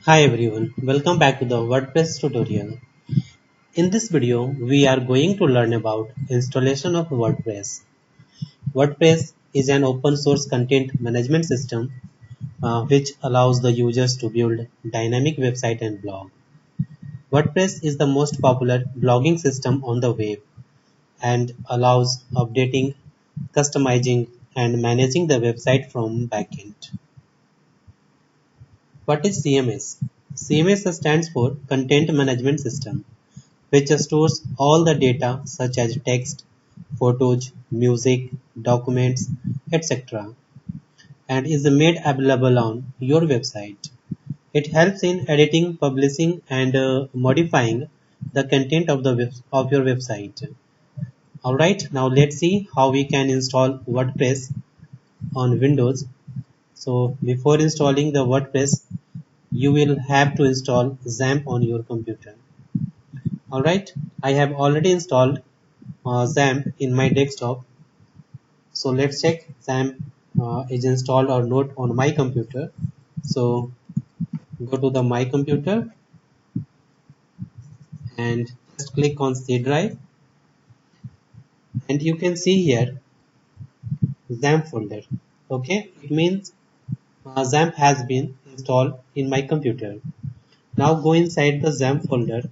Hi everyone, welcome back to the WordPress tutorial. In this video, we are going to learn about installation of WordPress. WordPress is an open source content management system which allows the users to build dynamic website and blog. WordPress is the most popular blogging system on the web and allows updating, customizing and managing the website from backend. What is CMS? CMS stands for Content Management System, which stores all the data such as text, photos, music, documents, etc. and is made available on your website. It helps in editing, publishing and modifying the content of of your website. Alright, now let's see how we can install WordPress on Windows. So before installing the WordPress, you will have to install XAMPP on your computer. Alright, I have already installed XAMPP in my desktop. So let's check XAMPP is installed or not on my computer. So go to the my computer and just click on C drive, and you can see here XAMPP folder. Okay, it means XAMPP has been installed in my computer. Now go inside the XAMPP folder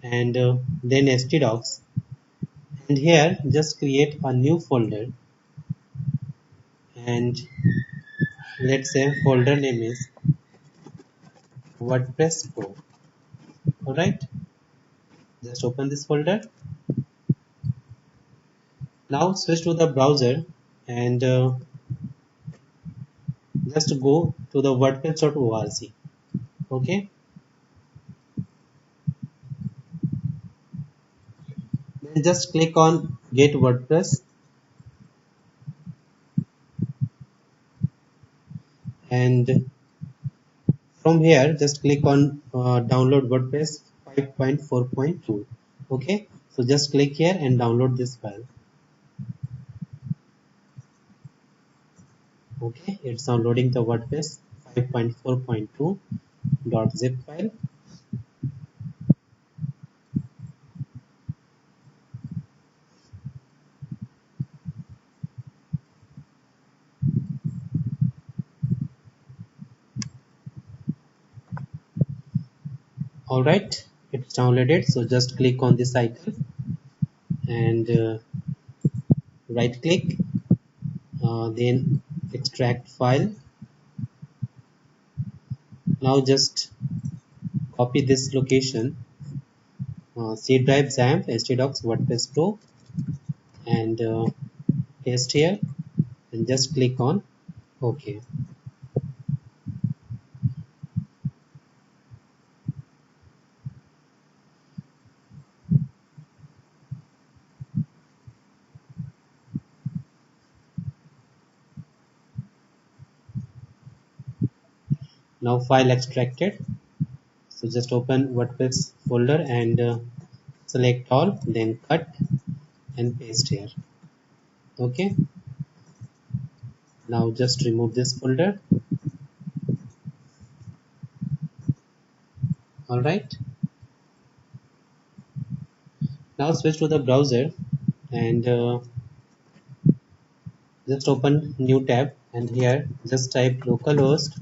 and then htdocs, and here just create a new folder, and let's say folder name is WordPress Pro. Alright, just open this folder. Now switch to the browser and just go to the wordpress.org. Okay, then just click on get WordPress, and from here just click on download WordPress 5.4.2. Okay, so just click here and download this file. Okay, it's downloading the WordPress 5.4.2 .zip file. Alright, it's downloaded, so just click on this icon and right click, then extract file. Now just copy this location, C drive XAMPP htdocs WordPress Pro, and paste here and just click on OK. Now file extracted, so just open WordPress folder and select all, then cut and paste here. Okay, now just remove this folder. Alright, now switch to the browser and just open new tab, and here just type localhost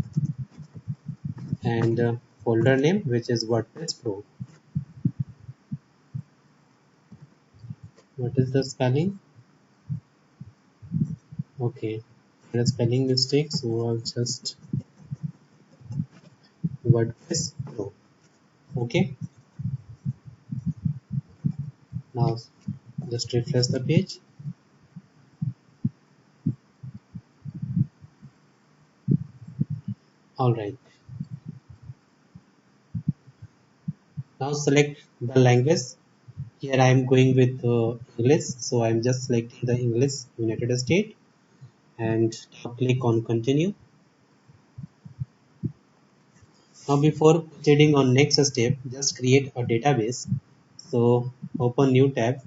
and folder name, which is WordPress Pro. What is the spelling? Okay, the spelling mistake, so I'll just WordPress Pro. Okay, now just refresh the page. Alright, now select the language. Here I am going with English, so I am just selecting the English United States and now click on continue. Now before proceeding on next step, just create a database. So open new tab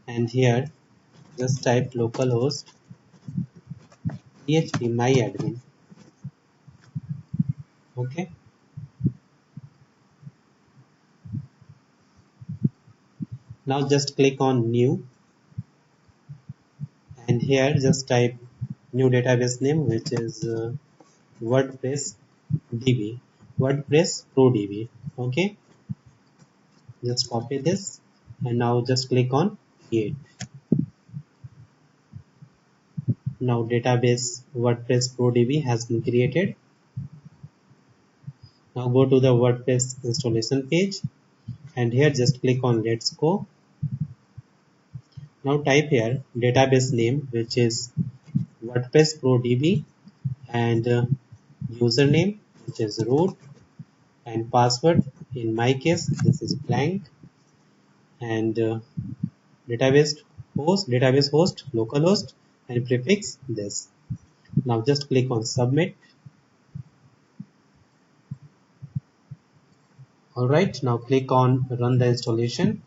and here just type localhost php myadmin. Okay, Now just click on new, and here just type new database name, which is WordPress DB, WordPress Pro DB. Okay, just copy this, and now just click on create. Now database WordPress Pro DB has been created. Now go to the WordPress installation page, and here just click on let's go. Now type here database name, which is WordPress Pro DB, and username, which is root, and password, in my case this is blank, and database host localhost, and prefix this. Now just click on submit. Alright, now click on run the installation.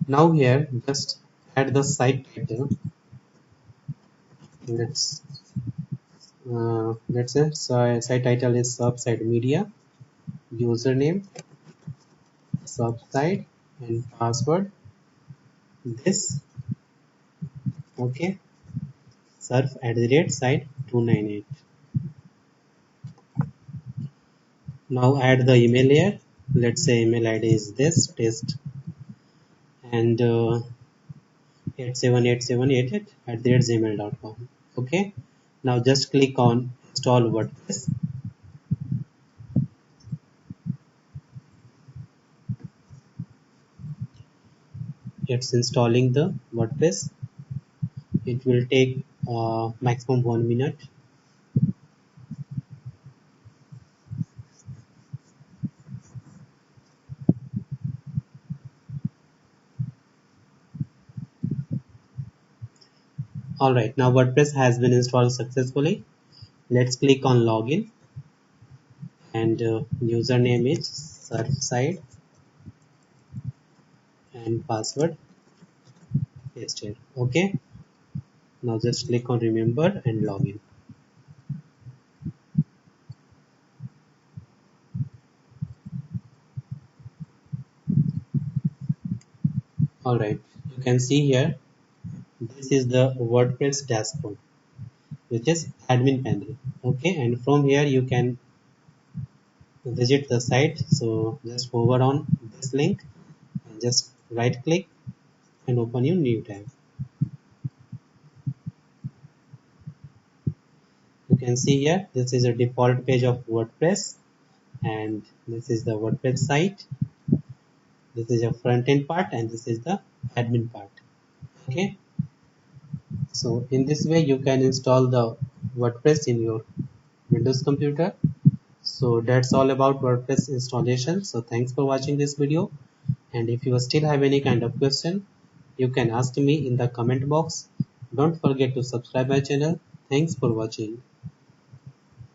Now here just add the site title. Let's say site title is subsite media, username subsite, and password this. Okay, surf @site 298. Now add the email here. Let's say email ID is this test, and 87878@gmail.com. Okay, now just click on install WordPress. It's installing the WordPress. It will take maximum 1 minute. Alright, now WordPress has been installed successfully. Let's click on login, and username is surfside, and password paste here. Okay, now just click on remember and login. Alright, you can see here this is the WordPress dashboard, which is admin panel. Okay, and from here you can visit the site. So just hover on this link and just right click and open your new tab. You can see here this is a default page of WordPress, and this is the WordPress site. This is your front end part, and this is the admin part. Okay, so in this way you can install the WordPress in your Windows computer. So that's all about WordPress installation. So thanks for watching this video, and if you still have any kind of question, you can ask me in the comment box. Don't forget to subscribe my channel. Thanks for watching.